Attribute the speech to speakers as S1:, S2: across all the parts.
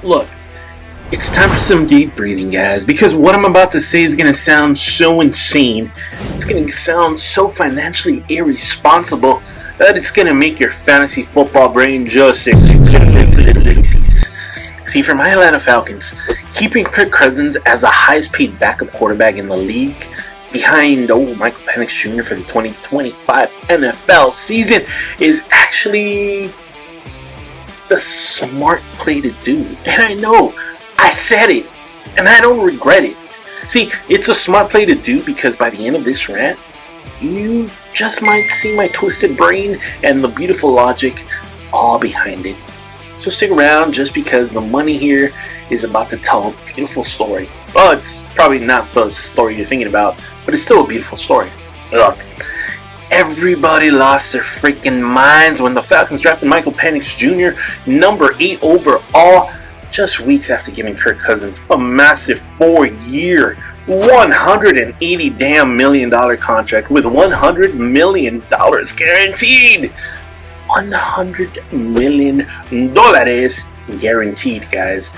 S1: Look, it's time for some deep breathing, guys, because what I'm about to say is going to sound so insane. It's going to sound so financially irresponsible that it's going to make your fantasy football brain just see, for my Atlanta Falcons, keeping Kirk Cousins as the highest paid backup quarterback in the league behind Michael Penix Jr. for the 2025 NFL season is actually the smart play to do. And I know, I said it, and I don't regret it. See, it's a smart play to do because by the end of this rant, you just might see my twisted brain and the beautiful logic all behind it. So stick around just because the money here is about to tell a beautiful story. Well, it's probably not the story you're thinking about, but it's still a beautiful story. Look, everybody lost their freaking minds when the Falcons drafted Michael Penix Jr., number 8 overall, just weeks after giving Kirk Cousins a massive 4-year, $180 million contract with $100 million guaranteed. $100 million guaranteed, guys.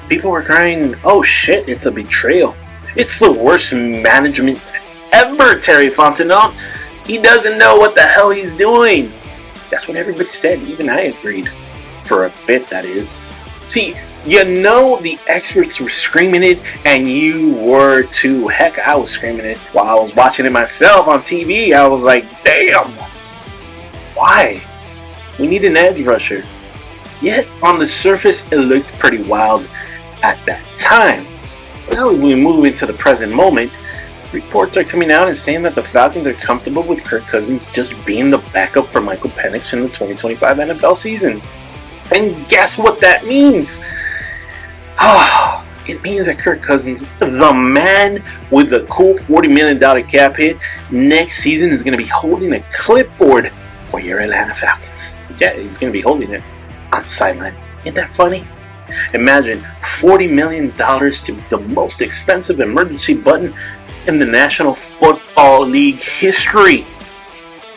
S1: People were crying, oh shit, it's a betrayal. It's the worst management ever, Terry Fontenot. He doesn't know what the hell he's doing. That's what everybody said, even I agreed. For a bit, that is. See, you know the experts were screaming it, and you were too. Heck, I was screaming it while I was watching it myself on TV. I was like, damn, why? We need an edge rusher. Yet, on the surface, it looked pretty wild at that time. Now we move into the present moment. Reports are coming out and saying that the Falcons are comfortable with Kirk Cousins just being the backup for Michael Penix in the 2025 NFL season. And guess what that means? It means that Kirk Cousins, the man with the cool $40 million cap hit, next season is going to be holding a clipboard for your Atlanta Falcons. Yeah, he's going to be holding it on the sideline. Isn't that funny? Imagine $40 million to the most expensive emergency button in the National Football League history.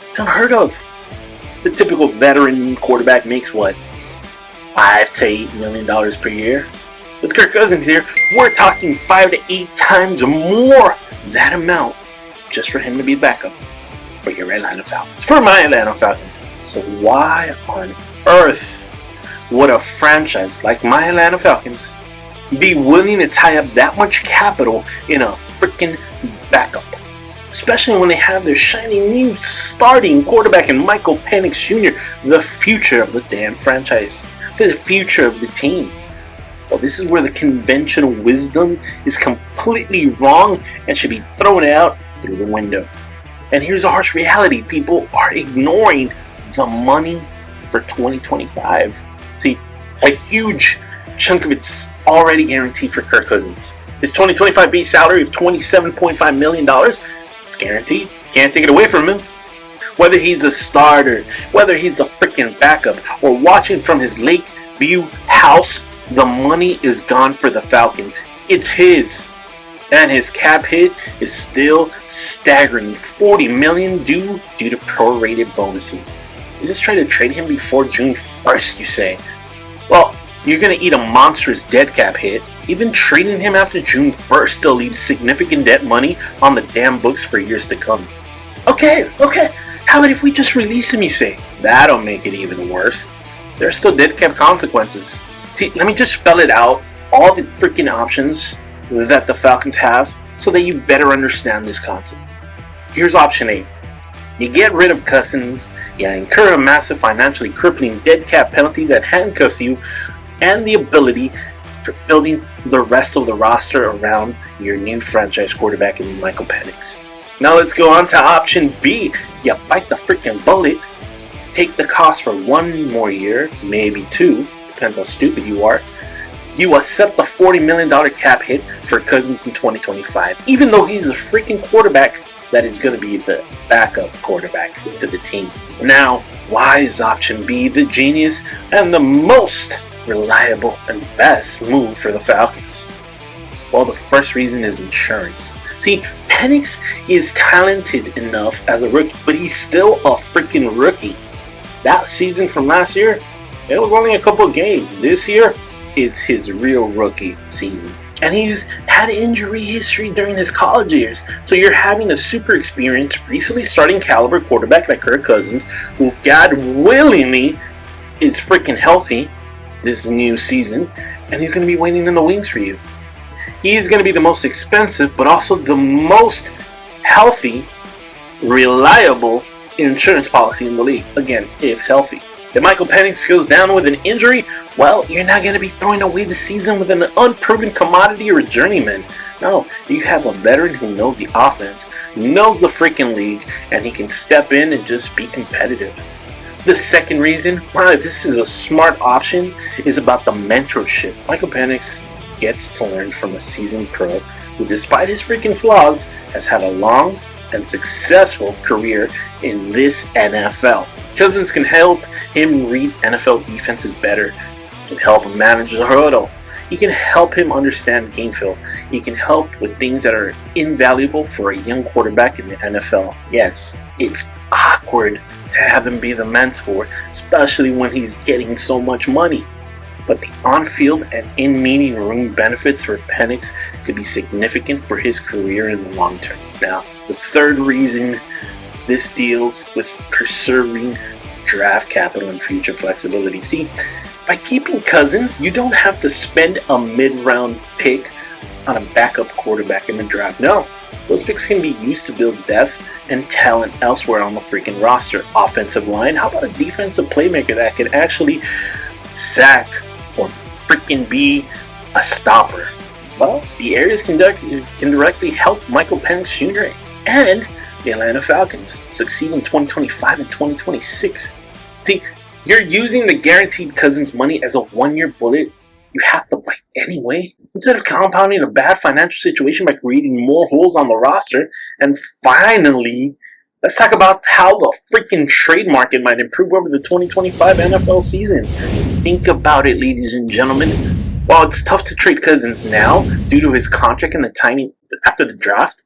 S1: It's unheard of. The typical veteran quarterback makes what? $5 to $8 million per year. With Kirk Cousins here, we're talking 5 to 8 times more that amount just for him to be backup for your Atlanta Falcons. For my Atlanta Falcons. So why on earth would a franchise like my Atlanta Falcons be willing to tie up that much capital in a freaking backup? Especially when they have their shiny new starting quarterback in Michael Penix Jr., the future of the damn franchise, the future of the team. Well, this is where the conventional wisdom is completely wrong and should be thrown out through the window. And here's the harsh reality: people are ignoring the money for 2025. See, a huge chunk of it's already guaranteed for Kirk Cousins. His 2025 base salary of $27.5 million is guaranteed. Can't take it away from him. Whether he's a starter, whether he's a freaking backup, or watching from his Lakeview house, the money is gone for the Falcons. It's his. And his cap hit is still staggering $40 million due to prorated bonuses. You just try to trade him before June 1st, you say. Well, you're going to eat a monstrous dead cap hit. Even trading him after June 1st still leaves significant debt money on the damn books for years to come. Okay, how about if we just release him, you say? That'll make it even worse. There are still dead cap consequences. See, let me just spell it out, all the freaking options that the Falcons have, so that you better understand this concept. Here's option A. You get rid of Cousins, you incur a massive financially crippling dead cap penalty that handcuffs you and the ability for building the rest of the roster around your new franchise quarterback in Michael Penix. Now let's go on to option B. You bite the freaking bullet, take the cost for 1 more year, maybe 2, depends how stupid you are. You accept the $40 million cap hit for Cousins in 2025, even though he's a freaking quarterback that is going to be the backup quarterback to the team. Now, why is option B the genius and the most reliable and best move for the Falcons? Well, the first reason is insurance. See, Penix is talented enough as a rookie, but he's still a freaking rookie. That season from last year, it was only a couple of games. This year, it's his real rookie season. And he's had injury history during his college years. So you're having a super experienced, recently starting caliber quarterback like Kirk Cousins, who God willingly is freaking healthy this new season, and he's going to be waiting in the wings for you. He's going to be the most expensive, but also the most healthy, reliable insurance policy in the league. Again, if healthy. If Michael Penix goes down with an injury, well, you're not going to be throwing away the season with an unproven commodity or a journeyman. No, you have a veteran who knows the offense, knows the freaking league, and he can step in and just be competitive. The second reason why this is a smart option is about the mentorship. Michael Penix gets to learn from a seasoned pro who, despite his freaking flaws, has had a long and successful career in this NFL. Cousins can help him read NFL defenses better. He can help him manage the hurdle. He can help him understand game film. He can help with things that are invaluable for a young quarterback in the NFL. Yes, it's awkward to have him be the mentor, especially when he's getting so much money. But the on-field and in-meeting room benefits for Penix could be significant for his career in the long term. Now, the third reason this deals with preserving draft capital and future flexibility. See, by keeping Cousins, you don't have to spend a mid-round pick on a backup quarterback in the draft. No, those picks can be used to build depth and talent elsewhere on the freaking roster. Offensive line, how about a defensive playmaker that can actually sack or freaking be a stopper? Well, the areas can directly help Michael Penix Jr. and the Atlanta Falcons succeed in 2025 and 2026. See, you're using the guaranteed Cousins money as a one-year bullet you have to bite anyway. Instead of compounding a bad financial situation by creating more holes on the roster. And finally, let's talk about how the freaking trade market might improve over the 2025 NFL season. Think about it, ladies and gentlemen. While it's tough to trade Cousins now due to his contract and the timing after the draft,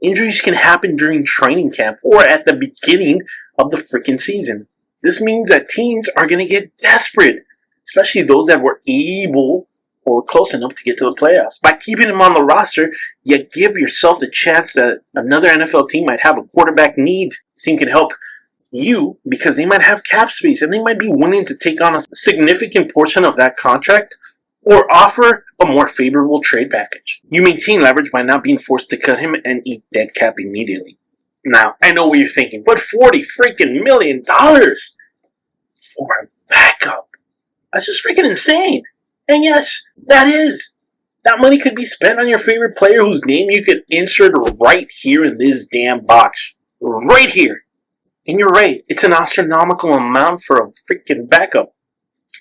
S1: injuries can happen during training camp or at the beginning of the freaking season. This means that teams are going to get desperate, especially those that were able or close enough to get to the playoffs. By keeping him on the roster, you give yourself the chance that another NFL team might have a quarterback need. This team can help you because they might have cap space and they might be willing to take on a significant portion of that contract or offer a more favorable trade package. You maintain leverage by not being forced to cut him and eat dead cap immediately. Now, I know what you're thinking, but $40 freaking million for a backup. That's just freaking insane. And yes, that is. That money could be spent on your favorite player whose name you could insert right here in this damn box. Right here. And you're right, it's an astronomical amount for a freaking backup.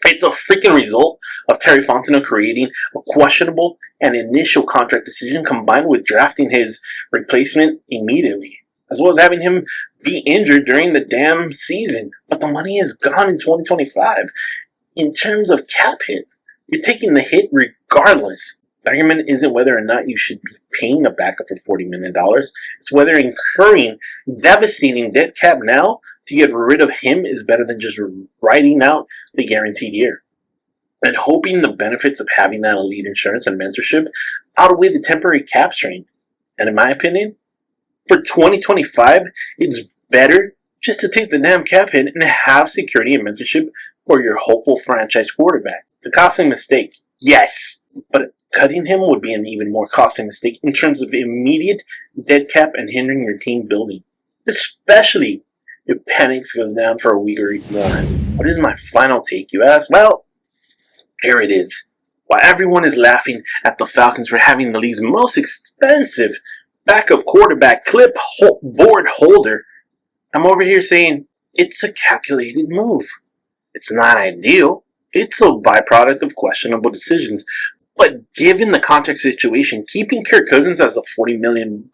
S1: It's a freaking result of Terry Fontenot creating a questionable and initial contract decision combined with drafting his replacement immediately, as well as having him be injured during the damn season. But the money is gone in 2025. In terms of cap hit, you're taking the hit regardless. The argument isn't whether or not you should be paying a backup for $40 million. It's whether incurring devastating dead cap now to get rid of him is better than just writing out the guaranteed year and hoping the benefits of having that elite insurance and mentorship outweigh the temporary cap strain. And in my opinion, for 2025, it's better just to take the damn cap hit and have security and mentorship for your hopeful franchise quarterback. It's a costly mistake, yes, but cutting him would be an even more costly mistake in terms of immediate dead cap and hindering your team building, especially if Penix goes down for a week or more. What is my final take, you ask? Well, here it is. While everyone is laughing at the Falcons for having the league's most expensive backup quarterback clipboard holder, I'm over here saying it's a calculated move. It's not ideal. It's a byproduct of questionable decisions. But given the context situation, keeping Kirk Cousins as a $40 million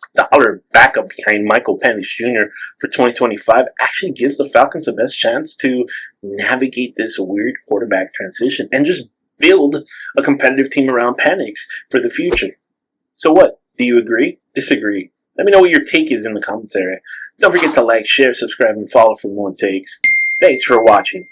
S1: backup behind Michael Penix Jr. for 2025 actually gives the Falcons the best chance to navigate this weird quarterback transition and just build a competitive team around Penix for the future. So what? Do you agree? Disagree? Let me know what your take is in the comments area. Don't forget to like, share, subscribe, and follow for more takes. Thanks for watching.